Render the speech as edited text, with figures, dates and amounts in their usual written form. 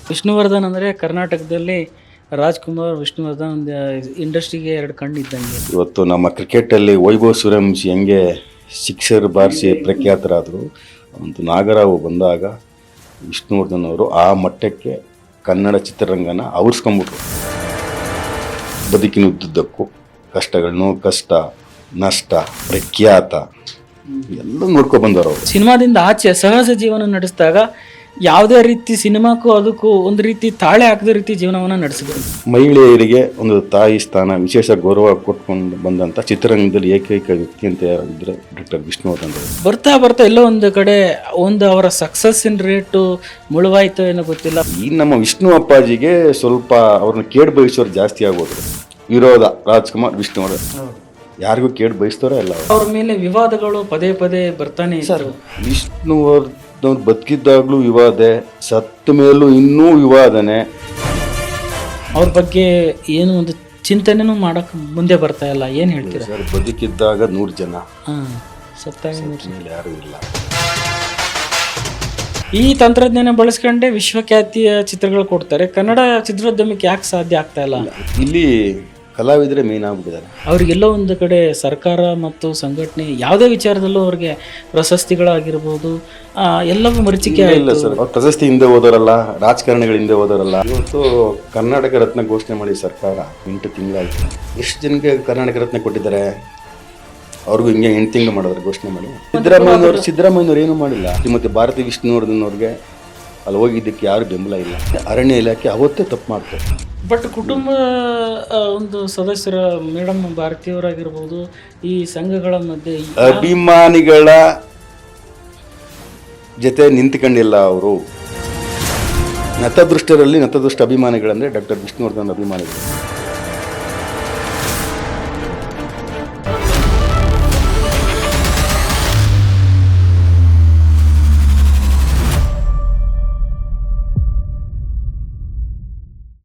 ವಿಷ್ಣುವರ್ಧನ್ ಅಂದರೆ ಕರ್ನಾಟಕದಲ್ಲಿ ರಾಜ್ಕುಮಾರ್, ವಿಷ್ಣುವರ್ಧನ್ ಒಂದು ಇಂಡಸ್ಟ್ರಿಗೆ ಎರಡು ಕಣ್ಣು ಇದ್ದಂಗೆ. ಇವತ್ತು ನಮ್ಮ ಕ್ರಿಕೆಟಲ್ಲಿ ವೈಭವ್ ಸೂರ್ಯವಂಶಿ ಹೆಂಗೆ ಸಿಕ್ಸರ್ ಬಾರಿಸಿ ಪ್ರಖ್ಯಾತರಾದರು, ಒಂದು ನಾಗರಾವು ಬಂದಾಗ ವಿಷ್ಣುವರ್ಧನ್ ಅವರು ಆ ಮಟ್ಟಕ್ಕೆ ಕನ್ನಡ ಚಿತ್ರರಂಗನ ಆವರಿಸ್ಕೊಂಬಿಟ್ರು. ಬದುಕಿನ ಉದ್ದುದ್ದಕ್ಕೂ ಕಷ್ಟಗಳನ್ನು, ಕಷ್ಟ ನಷ್ಟ ಪ್ರಖ್ಯಾತ ಎಲ್ಲ ನೋಡ್ಕೊಂಡು ಬಂದವರು ಅವರು. ಸಿನಿಮಾದಿಂದ ಆಚೆ ಸಹಜ ಜೀವನ ನಡೆಸಿದಾಗ ಯಾವುದೇ ರೀತಿ ಸಿನಿಮಾಕ್ಕೂ ಅದಕ್ಕೂ ಒಂದು ರೀತಿ ತಾಳೆ ಹಾಕದ ರೀತಿ ಜೀವನವನ್ನು ನಡೆಸಿದ್ರು. ಮಹಿಳೆಯರಿಗೆ ಒಂದು ತಾಯಿ ಸ್ಥಾನ, ವಿಶೇಷ ಗೌರವ ಕೊಟ್ಕೊಂಡು ಬಂದಂಥ ಚಿತ್ರರಂಗದಲ್ಲಿ ಏಕೈಕ ವ್ಯಕ್ತಿ ಅಂತ ಇದ್ರೆ ಡಾಕ್ಟರ್ ವಿಷ್ಣುವರ್ಧನ್ ಅವರು. ಬರ್ತಾ ಬರ್ತಾ ಎಲ್ಲೋ ಒಂದು ಕಡೆ ಒಂದು ಅವರ ಸಕ್ಸಸ್ಸಿನ ರೇಟು ಮುಳುವಾಯ್ತು ಏನೋ ಗೊತ್ತಿಲ್ಲ. ಈ ನಮ್ಮ ವಿಷ್ಣು ಅಪ್ಪಾಜಿಗೆ ಸ್ವಲ್ಪ ಅವ್ರನ್ನ ಕೇಡ್ ಬಯಸೋರು ಜಾಸ್ತಿ ಆಗೋದ್ರು. ವಿರೋಧ ರಾಜ್ಕುಮಾರ್, ವಿಷ್ಣುವರ್ಧನ್ ಯಾರಿಗೂ ಕೇಡ್ ಬಯಸ್ತೋರೇ ಅಲ್ಲ. ಅವ್ರ ಮೇಲೆ ವಿವಾದಗಳು ಪದೇ ಪದೇ ಬರ್ತಾನೆ ಇತ್ತು. ವಿಷ್ಣುವರ್ಧನ್ ಬದುಕಿದ್ದಾಗ್ಲೂ ವಿವಾದ, ಸತ್ತ ಮೇಲೂ ಇನ್ನೂ ವಿವಾದನೆ. ಅವ್ರ ಬಗ್ಗೆ ಏನು ಒಂದು ಚಿಂತನೆನೂ ಮಾಡಕ್ ಮುಂದೆ ಬರ್ತಾ ಇಲ್ಲ. ಏನು ಹೇಳ್ತೀರಾ ಸರ್? ಬದುಕಿದ್ದಾಗ 100 ಜನ, ಸತ್ತಾಗ ಮೇಲೆ ಯಾರೂ ಇಲ್ಲ. ಈ ತಂತ್ರಜ್ಞಾನ ಬಳಸ್ಕೊಂಡೆ ವಿಶ್ವಖ್ಯಾತಿಯ ಚಿತ್ರಗಳು ಕೊಡ್ತಾರೆ. ಕನ್ನಡ ಚಿತ್ರೋದ್ಯಮಕ್ಕೆ ಯಾಕೆ ಸಾಧ್ಯ ಆಗ್ತಾ ಇಲ್ಲ? ಇಲ್ಲಿ ಕಲಾವಿದರೆ ಮೇನ್ ಆಗ್ಬಿಟ್ಟಿದ್ದಾರೆ. ಅವ್ರಿಗೆಲ್ಲೋ ಒಂದು ಕಡೆ ಸರ್ಕಾರ ಮತ್ತು ಸಂಘಟನೆ ಯಾವುದೇ ವಿಚಾರದಲ್ಲೂ ಅವ್ರಿಗೆ ಪ್ರಶಸ್ತಿಗಳಾಗಿರ್ಬೋದು ಎಲ್ಲವೂ ಮರೀಚಿಕೆ ಇಲ್ಲ ಸರ್. ಅವ್ರು ಪ್ರಶಸ್ತಿ ಹಿಂದೆ ಹೋದವರಲ್ಲ, ರಾಜಕಾರಣಿಗಳ ಹಿಂದೆ ಹೋದವರಲ್ಲ. ಇವತ್ತು ಕರ್ನಾಟಕ ರತ್ನ ಘೋಷಣೆ ಮಾಡಿ ಸರ್ಕಾರ 8 ತಿಂಗಳಾಯ್ತು. ಎಷ್ಟು ಜನಕ್ಕೆ ಕರ್ನಾಟಕ ರತ್ನ ಕೊಟ್ಟಿದ್ದಾರೆ? ಅವ್ರಿಗೂ ಹಿಂಗೆ 8 ತಿಂಗಳು ಮಾಡಿದ್ರೆ ಘೋಷಣೆ ಮಾಡಿ. ಸಿದ್ದರಾಮಯ್ಯನವ್ರು ಏನೂ ಮಾಡಿಲ್ಲ. ಮತ್ತು ಭಾರತಿ ವಿಷ್ಣುವರ್ಧನ್ ಅವ್ರಿಗೆ ಅಲ್ಲಿ ಹೋಗಿದ್ದಕ್ಕೆ ಯಾರು ಬೆಂಬಲ ಇಲ್ಲ. ಅರಣ್ಯ ಇಲಾಖೆ ಅವತ್ತೇ ತಪ್ಪು ಮಾಡ್ತಾರೆ. ಬಟ್ ಕುಟುಂಬ ಒಂದು ಸದಸ್ಯರ ಮೇಡಮ್ ಭಾರತೀಯವರಾಗಿರ್ಬೋದು, ಈ ಸಂಘಗಳ ಮಧ್ಯೆ ಅಭಿಮಾನಿಗಳ ಜೊತೆ ನಿಂತ್ಕೊಂಡಿಲ್ಲ ಅವರು. ನತದೃಷ್ಟರಲ್ಲಿ ನತದೃಷ್ಟ ಅಭಿಮಾನಿಗಳಂದರೆ ಡಾಕ್ಟರ್ ವಿಷ್ಣುವರ್ಧನ್ ಅಭಿಮಾನಿಗಳು.